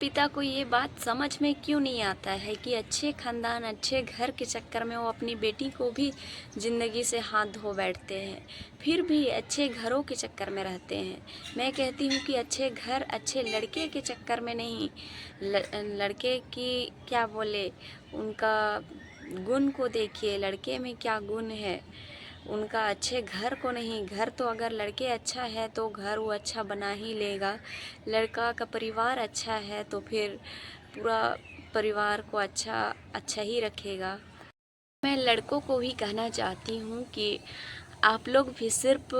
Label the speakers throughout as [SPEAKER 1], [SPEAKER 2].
[SPEAKER 1] पिता को ये बात समझ में क्यों नहीं आता है कि अच्छे ख़ानदान, अच्छे घर के चक्कर में वो अपनी बेटी को भी ज़िंदगी से हाथ धो बैठते हैं, फिर भी अच्छे घरों के चक्कर में रहते हैं। मैं कहती हूँ कि अच्छे घर, अच्छे लड़के के चक्कर में नहीं, लड़के की क्या बोले, उनका गुण को देखिए, लड़के में क्या गुण है, उनका अच्छे घर को नहीं। घर तो अगर लड़के अच्छा है तो घर वो अच्छा बना ही लेगा। लड़का का परिवार अच्छा है तो फिर पूरा परिवार को अच्छा ही रखेगा। मैं लड़कों को भी कहना चाहती हूँ कि आप लोग भी सिर्फ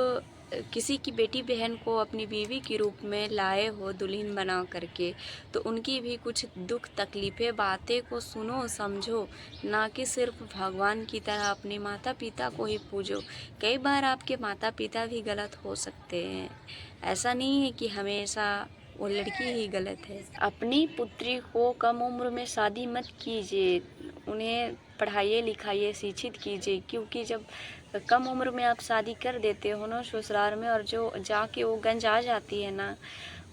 [SPEAKER 1] किसी की बेटी बहन को अपनी बीवी के रूप में लाए हो दुल्हन बना करके, तो उनकी भी कुछ दुख तकलीफ़ें बातें को सुनो समझो, ना कि सिर्फ भगवान की तरह अपने माता पिता को ही पूजो। कई बार आपके माता पिता भी गलत हो सकते हैं, ऐसा नहीं है कि हमेशा वो लड़की ही गलत है। अपनी पुत्री को कम उम्र में शादी मत कीजिए, उन्हें पढ़ाइए लिखाइए, शिक्षित कीजिए, क्योंकि जब कम उम्र में आप शादी कर देते हो ना ससुराल में, और जो जाके वो गंज आ जाती है ना,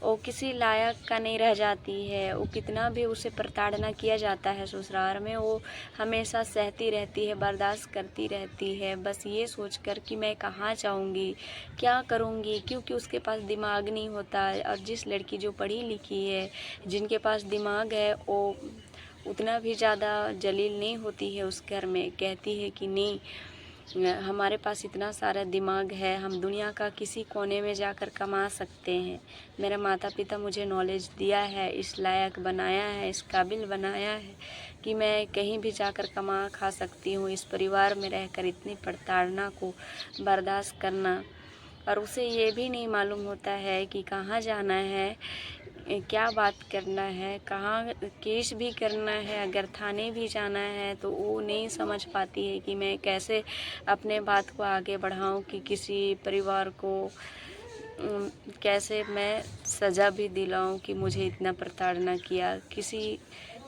[SPEAKER 1] वो किसी लायक का नहीं रह जाती है। वो कितना भी उसे प्रताड़ना किया जाता है ससुराल में, वो हमेशा सहती रहती है, बर्दाश्त करती रहती है, बस ये सोचकर कि मैं कहाँ जाऊँगी, क्या करूँगी, क्योंकि उसके पास दिमाग नहीं होता। और जिस लड़की जो पढ़ी लिखी है, जिनके पास दिमाग है, वो उतना भी ज़्यादा जलील नहीं होती है उस घर में। कहती है कि नहीं, हमारे पास इतना सारा दिमाग है, हम दुनिया का किसी कोने में जाकर कमा सकते हैं। मेरे माता पिता मुझे नॉलेज दिया है, इस लायक बनाया है, इस काबिल बनाया है कि मैं कहीं भी जाकर कमा खा सकती हूँ। इस परिवार में रहकर इतनी प्रताड़ना को बर्दाश्त करना, और उसे ये भी नहीं मालूम होता है कि कहाँ जाना है, क्या बात करना है, कहाँ केस भी करना है, अगर थाने भी जाना है तो वो नहीं समझ पाती है कि मैं कैसे अपने बात को आगे बढ़ाऊं, कि किसी परिवार को कैसे मैं सज़ा भी दिलाऊं कि मुझे इतना प्रताड़ना किया। किसी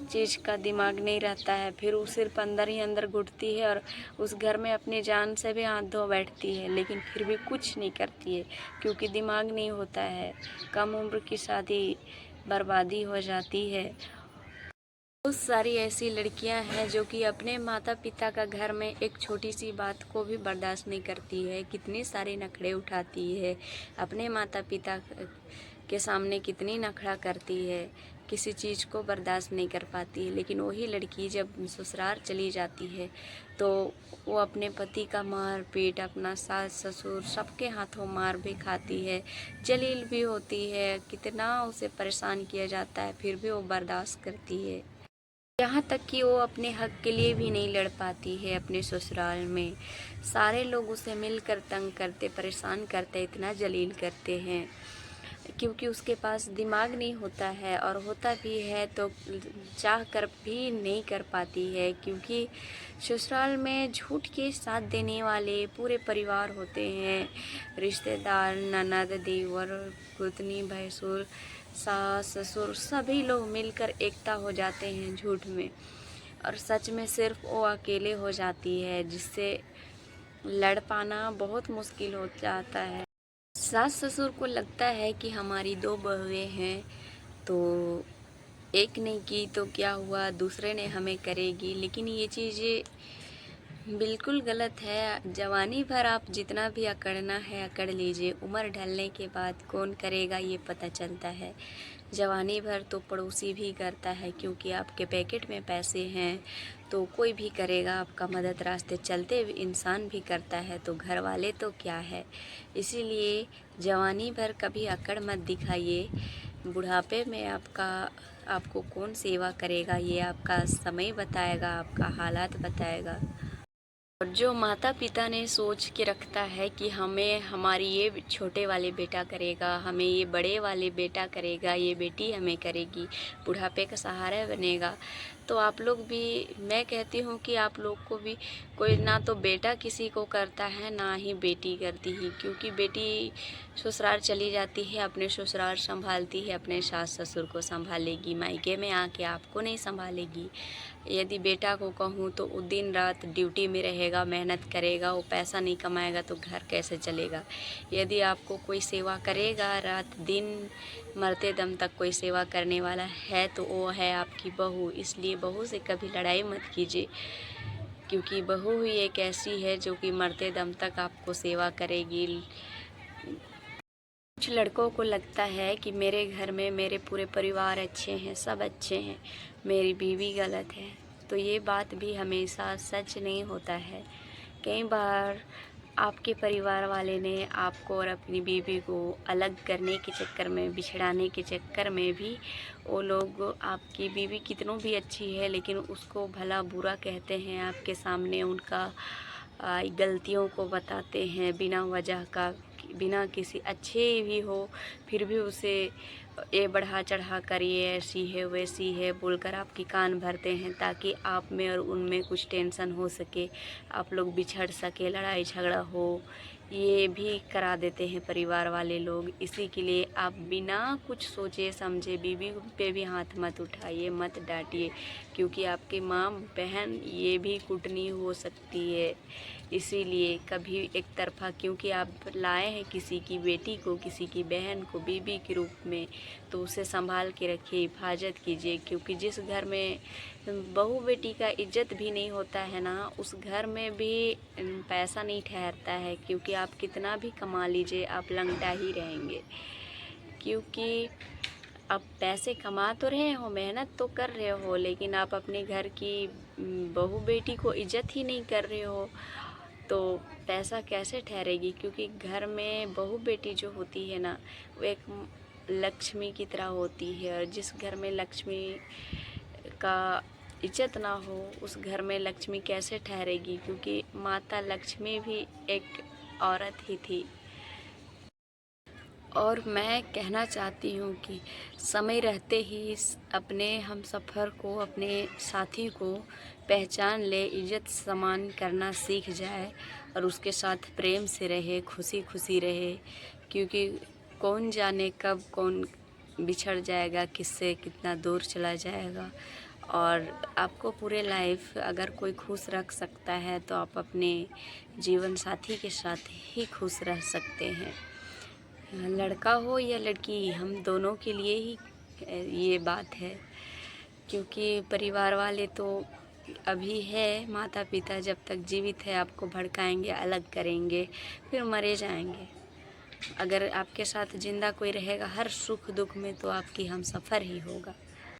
[SPEAKER 1] चीज़ का दिमाग नहीं रहता है, फिर वो सिर्फ अंदर ही अंदर घुटती है और उस घर में अपनी जान से भी हाथ धो बैठती है, लेकिन फिर भी कुछ नहीं करती है क्योंकि दिमाग नहीं होता है। कम उम्र की शादी बर्बादी हो जाती है। बहुत सारी ऐसी लड़कियां हैं जो कि अपने माता पिता का घर में एक छोटी सी बात को भी बर्दाश्त नहीं करती है, कितने सारे नखरे उठाती है, अपने माता पिता के सामने कितनी नखरा करती है, किसी चीज़ को बर्दाश्त नहीं कर पाती है। लेकिन वही लड़की जब ससुराल चली जाती है तो वो अपने पति का मार पीट, अपना सास ससुर सबके हाथों मार भी खाती है, जलील भी होती है, कितना उसे परेशान किया जाता है, फिर भी वो बर्दाश्त करती है। यहाँ तक कि वो अपने हक के लिए भी नहीं लड़ पाती है अपने ससुराल में। सारे लोग उसे मिलकर तंग करते, परेशान करते, इतना जलील करते हैं क्योंकि उसके पास दिमाग नहीं होता है, और होता भी है तो चाह कर भी नहीं कर पाती है, क्योंकि ससुराल में झूठ के साथ देने वाले पूरे परिवार होते हैं। रिश्तेदार, ननद, देवर, गोतनी, भैंसुर, सास ससुर सभी लोग मिलकर एकता हो जाते हैं झूठ में, और सच में सिर्फ वो अकेले हो जाती है, जिससे लड़ पाना बहुत मुश्किल हो जाता है। सास ससुर को लगता है कि हमारी दो बहुएं हैं, तो एक ने की तो क्या हुआ, दूसरे ने हमें करेगी, लेकिन ये चीज़ें बिल्कुल गलत है। जवानी भर आप जितना भी अकड़ना है अकड़ लीजिए, उम्र ढलने के बाद कौन करेगा ये पता चलता है। जवानी भर तो पड़ोसी भी करता है, क्योंकि आपके पैकेट में पैसे हैं तो कोई भी करेगा आपका मदद, रास्ते चलते हुए इंसान भी करता है, तो घर वाले तो क्या है। इसीलिए जवानी भर कभी अकड़ मत दिखाइए, बुढ़ापे में आपको कौन सेवा करेगा ये आपका समय बताएगा, आपका हालात बताएगा। और जो माता पिता ने सोच के रखता है कि हमें हमारी ये छोटे वाले बेटा करेगा, हमें ये बड़े वाले बेटा करेगा, ये बेटी हमें करेगी, बुढ़ापे का सहारा बनेगा, तो आप लोग भी, मैं कहती हूँ कि आप लोग को भी कोई ना तो बेटा किसी को करता है, ना ही बेटी करती है, क्योंकि बेटी ससुराल चली जाती है, अपने ससुराल संभालती है, अपने सास ससुर को संभालेगी, मायके में आके आपको नहीं संभालेगी। यदि बेटा को कहूँ तो वो दिन रात ड्यूटी में रहेगा। रहेगा, मेहनत करेगा, वो पैसा नहीं कमाएगा तो घर कैसे चलेगा। यदि आपको कोई सेवा करेगा रात दिन मरते दम तक कोई सेवा करने वाला है तो वो है आपकी बहू। इसलिए बहू से कभी लड़ाई मत कीजिए, क्योंकि बहू ही एक ऐसी है जो कि मरते दम तक आपको सेवा करेगी। कुछ लड़कों को लगता है कि मेरे घर में मेरे पूरे परिवार अच्छे हैं, सब अच्छे हैं, मेरी बीवी गलत है। तो ये बात भी हमेशा सच नहीं होता है। कई बार आपके परिवार वाले ने आपको और अपनी बीवी को अलग करने के चक्कर में, बिछड़ाने के चक्कर में भी वो लोग आपकी बीवी कितनों भी अच्छी है लेकिन उसको भला बुरा कहते हैं, आपके सामने उनका गलतियों को बताते हैं बिना वजह का, बिना किसी अच्छे भी हो फिर भी उसे ये बढ़ा चढ़ा कर ये ऐसी है वैसी है बोलकर आपकी कान भरते हैं ताकि आप में और उनमें कुछ टेंशन हो सके, आप लोग बिछड़ सके, लड़ाई झगड़ा हो, ये भी करा देते हैं परिवार वाले लोग। इसी के लिए आप बिना कुछ सोचे समझे बीवी पे भी हाथ मत उठाइए, मत डांटिए, क्योंकि आपकी माँ बहन ये भी कुटनी हो सकती है। इसीलिए कभी एक तरफा, क्योंकि आप लाए हैं किसी की बेटी को, किसी की बहन को बीवी के रूप में, तो उसे संभाल के रखिए, हिफाजत कीजिए। क्योंकि जिस घर में बहू बेटी का इज्जत भी नहीं होता है ना, उस घर में भी पैसा नहीं ठहरता है। क्योंकि आप कितना भी कमा लीजिए आप लंगड़ा ही रहेंगे, क्योंकि आप पैसे कमा तो रहे हो, मेहनत तो कर रहे हो, लेकिन आप अपने घर की बहू बेटी को इज्जत ही नहीं कर रहे हो तो पैसा कैसे ठहरेगी। क्योंकि घर में बहू बेटी जो होती है ना, वो एक लक्ष्मी की तरह होती है, और जिस घर में लक्ष्मी का इज्जत ना हो उस घर में लक्ष्मी कैसे ठहरेगी। क्योंकि माता लक्ष्मी भी एक औरत ही थी। और मैं कहना चाहती हूँ कि समय रहते ही अपने हम सफ़र को, अपने साथी को पहचान ले, इज़्ज़त सम्मान करना सीख जाए और उसके साथ प्रेम से रहे, खुशी खुशी रहे। क्योंकि कौन जाने कब कौन बिछड़ जाएगा, किससे कितना दूर चला जाएगा। और आपको पूरे लाइफ अगर कोई खुश रख सकता है तो आप अपने जीवन साथी के साथ ही खुश रह सकते हैं। लड़का हो या लड़की, हम दोनों के लिए ही ये बात है। क्योंकि परिवार वाले तो अभी है, माता पिता जब तक जीवित है आपको भड़काएंगे, अलग करेंगे, फिर मरे जाएंगे। अगर आपके साथ जिंदा कोई रहेगा हर सुख दुख में तो आपकी हम सफ़र ही होगा।